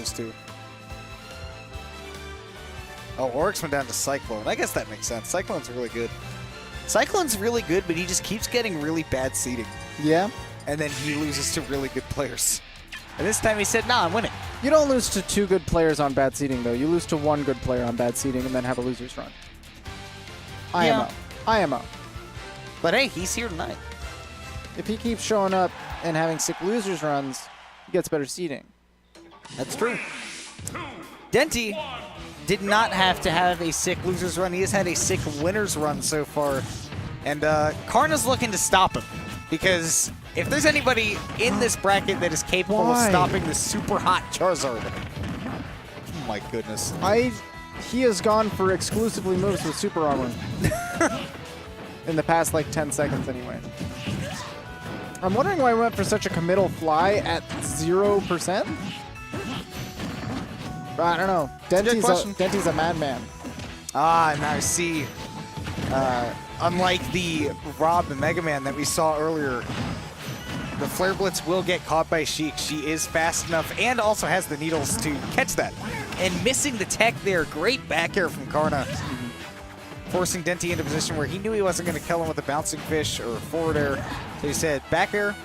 losers too. Oh, Oryx went down to Cyclone. I guess that makes sense. Cyclone's really good. Cyclone's really good, but he just keeps getting really bad seeding. Yeah. And then he loses to really good players. And this time he said, nah, I'm winning. You don't lose to 2 good players on bad seeding, though. You lose to 1 good player on bad seeding and then have a loser's run. IMO. IMO. But hey, he's here tonight. If he keeps showing up and having sick losers runs, he gets better seeding. That's true. Denti did not have to have a sick losers run. He has had a sick winners run so far. And Karna's looking to stop him. Because if there's anybody in this bracket that is capable of stopping the super hot Charizard. Oh my goodness. He has gone for exclusively moves with super armor. In the past, like, 10 seconds anyway. I'm wondering why I went for such a committal fly at 0%. I don't know. Denti's a madman. Ah, now see. Unlike the Rob and Mega Man that we saw earlier, the Flare Blitz will get caught by Sheik. She is fast enough and also has the needles to catch that. And missing the tech there, great back air from Karna. Forcing Denti into a position where he knew he wasn't going to kill him with a bouncing fish or forward air. So he said, back air,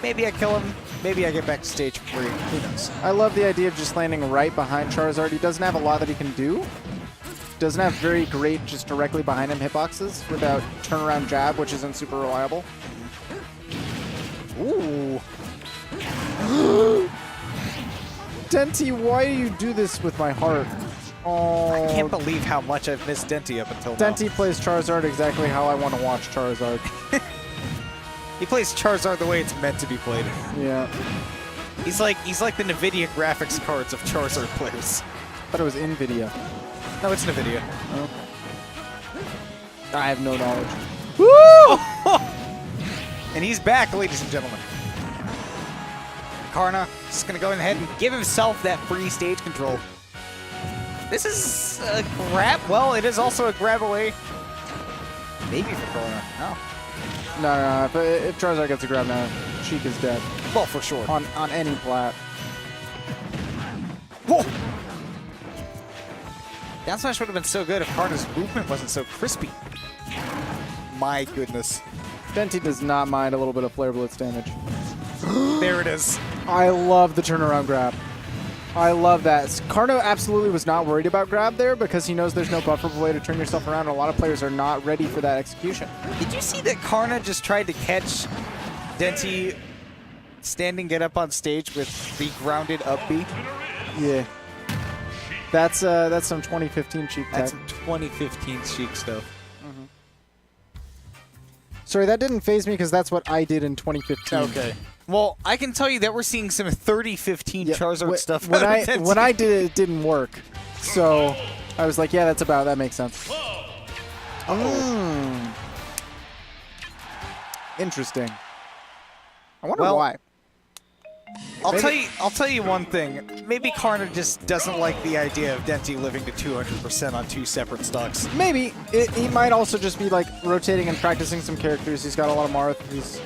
maybe I kill him, maybe I get back to stage 3. Who knows? I love the idea of just landing right behind Charizard. He doesn't have a lot that he can do. Doesn't have very great just directly behind him hitboxes without turnaround jab, which isn't super reliable. Ooh. Denti, why do you do this with my heart? Oh. I can't believe how much I've missed Denti up until now. Denti plays Charizard exactly how I want to watch Charizard. He plays Charizard the way it's meant to be played. Yeah. He's like the NVIDIA graphics cards of Charizard players. I thought it was NVIDIA. No, it's NVIDIA. Oh. I have no knowledge. Woo! And he's back, ladies and gentlemen. Karna is going to go ahead and give himself that free stage control. This is a grab. Well, it is also a grab away. Maybe for Karna. No. No, but if Charizard gets a grab now, Sheik is dead. Well, for sure. On any plat. Whoa! Down smash would have been so good if Karna's movement wasn't so crispy. My goodness. Denti does not mind a little bit of Flare Blitz damage. There it is. I love the turnaround grab. I love that. Karna absolutely was not worried about grab there because he knows there's no buffer way to turn yourself around. A lot of players are not ready for that execution. Did you see that Karna just tried to catch Denti standing get up on stage with the grounded up B? Yeah. That's some 2015 Sheik tech. That's some 2015 Sheik stuff. Mm-hmm. Sorry, that didn't phase me because that's what I did in 2015. Okay. Well, I can tell you that we're seeing some 3015 Charizard stuff. When I did it, it didn't work. So I was like, yeah, that makes sense. Interesting. I wonder why. I'll tell you one thing. Maybe Karna just doesn't like the idea of Denti living to 200% on 2 separate stocks. Maybe. He might also just be like rotating and practicing some characters. He's got a lot of Marth. He's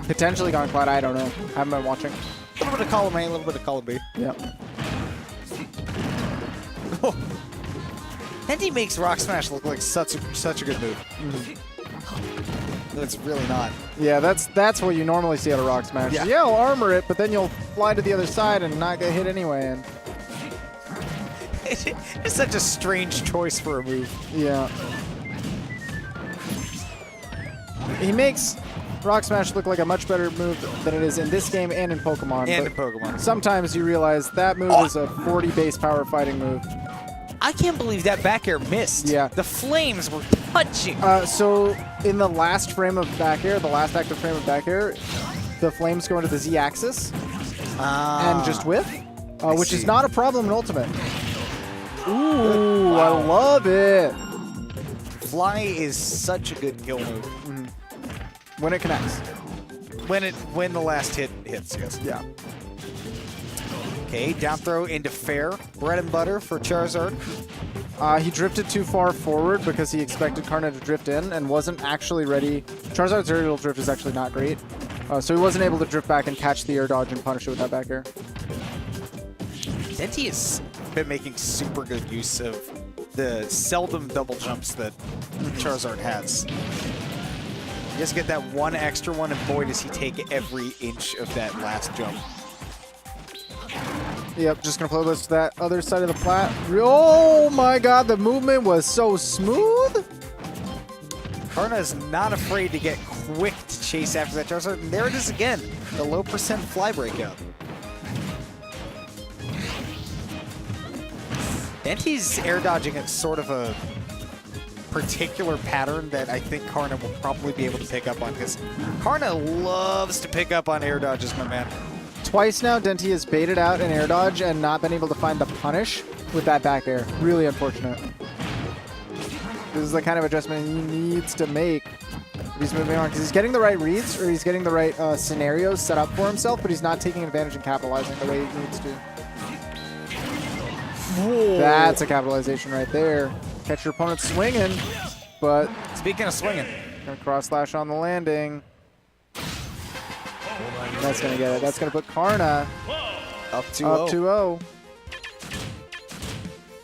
potentially gone quite. I don't know. Haven't been watching. A little bit of column A, a little bit of column B. Yeah. Denti makes Rock Smash look like such a good move. It's really not. Yeah, that's what you normally see out of Rock Smash. Yeah, I'll armor it, but then you'll fly to the other side and not get hit anyway. And it's such a strange choice for a move. Yeah. He makes Rock Smash look like a much better move than it is in this game and in Pokemon. And in Pokemon. Sometimes you realize that move is a 40 base power fighting move. I can't believe that back air missed. Yeah. The flames were punching. So in the last frame of back air, the last active frame of back air, the flames go into the Z-axis and just whiff, which is not a problem in Ultimate. Ooh, I love it. Fly is such a good kill move. When it connects. When the last hit hits, yes. Yeah. Okay, down throw into fair. Bread and butter for Charizard. He drifted too far forward because he expected Karna to drift in and wasn't actually ready. Charizard's aerial drift is actually not great. So he wasn't able to drift back and catch the air dodge and punish it with that back air. Denti has been making super good use of the seldom double jumps that Charizard has. You just get that one extra one, and boy, does he take every inch of that last jump. Yep, just gonna play this to that other side of the plat. Oh my god, the movement was so smooth. Karna is not afraid to get quick to chase after that Charizard, and there it is again, the low percent fly breakout. Denti's air dodging at sort of a particular pattern that I think Karna will probably be able to pick up on, because Karna loves to pick up on air dodges, my man. Twice now, Denti has baited out an air dodge and not been able to find the punish with that back air. Really unfortunate. This is the kind of adjustment he needs to make if he's moving on, because he's getting the right reads, or he's getting the right scenarios set up for himself, but he's not taking advantage and capitalizing the way he needs to. Whoa. That's a capitalization right there. Catch your opponent swinging, but... Speaking of swinging. Gonna cross slash on the landing. That's gonna get it. That's gonna put Karna up 2-0.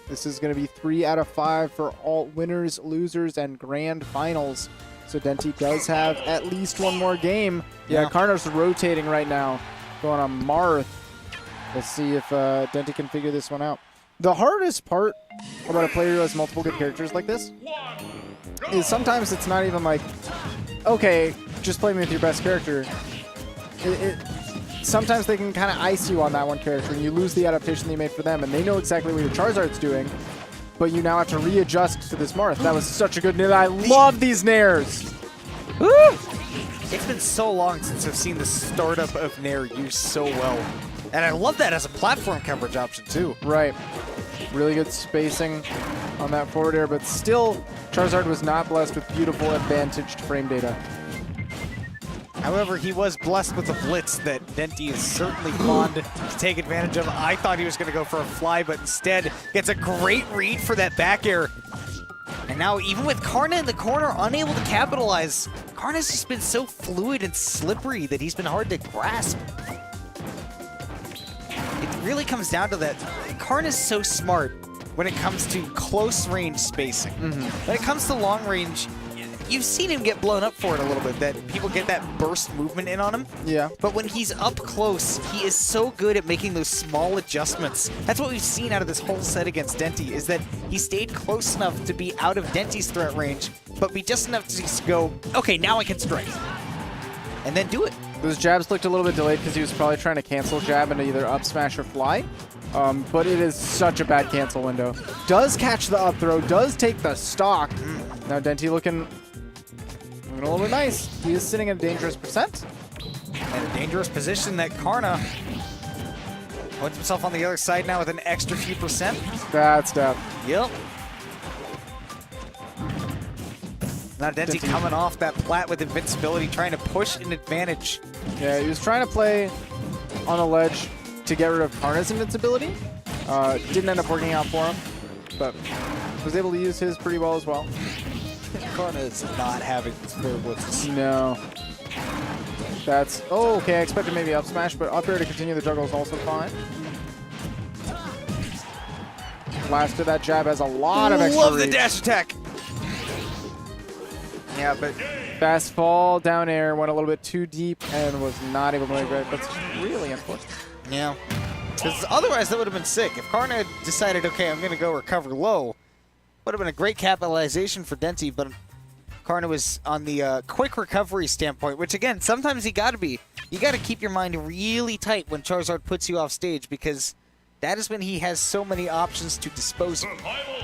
This is gonna be 3 out of 5 for all winners, losers, and grand finals. So Denti does have at least one more game. Yeah, Karna's rotating right now, going on Marth. Let's see if Denti can figure this one out. The hardest part about a player who has multiple good characters like this is sometimes it's not even like, okay, just play me with your best character. Sometimes they can kind of ice you on that one character, and you lose the adaptation they made for them, and they know exactly what your Charizard's doing, but you now have to readjust to this Marth. That was such a good nair. I love these nairs. Woo! It's been so long since I've seen the startup of Nair used so well. And I love that as a platform coverage option, too. Right. Really good spacing on that forward air, but still, Charizard was not blessed with beautiful advantaged frame data. However, he was blessed with a blitz that Denti is certainly fond to take advantage of. I thought he was going to go for a fly, but instead gets a great read for that back air. And now, even with Karna in the corner, unable to capitalize, Karna's just been so fluid and slippery that he's been hard to grasp. It really comes down to that. Karna's so smart when it comes to close range spacing. When it comes to long range, you've seen him get blown up for it a little bit, that people get that burst movement in on him. Yeah. But when he's up close, he is so good at making those small adjustments. That's what we've seen out of this whole set against Denti, is that he stayed close enough to be out of Denti's threat range, but be just enough to just go, okay, now I can strike. And then do it. Those jabs looked a little bit delayed because he was probably trying to cancel jab into either up smash or fly. But it is such a bad cancel window. Does catch the up throw, does take the stock. Now Denti looking a little bit nice. He is sitting at a dangerous percent. And a dangerous position that Karna puts himself on the other side now with an extra few percent. Bad stuff. Yep. Now Denti coming off that plat with invincibility, trying to push an advantage. Yeah, he was trying to play on the ledge to get rid of Karna's invincibility. Didn't end up working out for him, but was able to use his pretty well as well. Karna is not having this fair blitzes. No. That's... Oh, okay, I expected maybe up smash, but up air to continue the juggle is also fine. Last of that jab has a lot of extra Love the reach. dash attack. Yeah, but fast fall, down air, went a little bit too deep and was not able to make it. That's really unfortunate. Yeah. Because otherwise that would have been sick. If Karna had decided, okay, I'm going to go recover low, would have been a great capitalization for Denti, but Karna was on the quick recovery standpoint, which again, sometimes you got to be. You got to keep your mind really tight when Charizard puts you off stage, because that is when he has so many options to dispose of.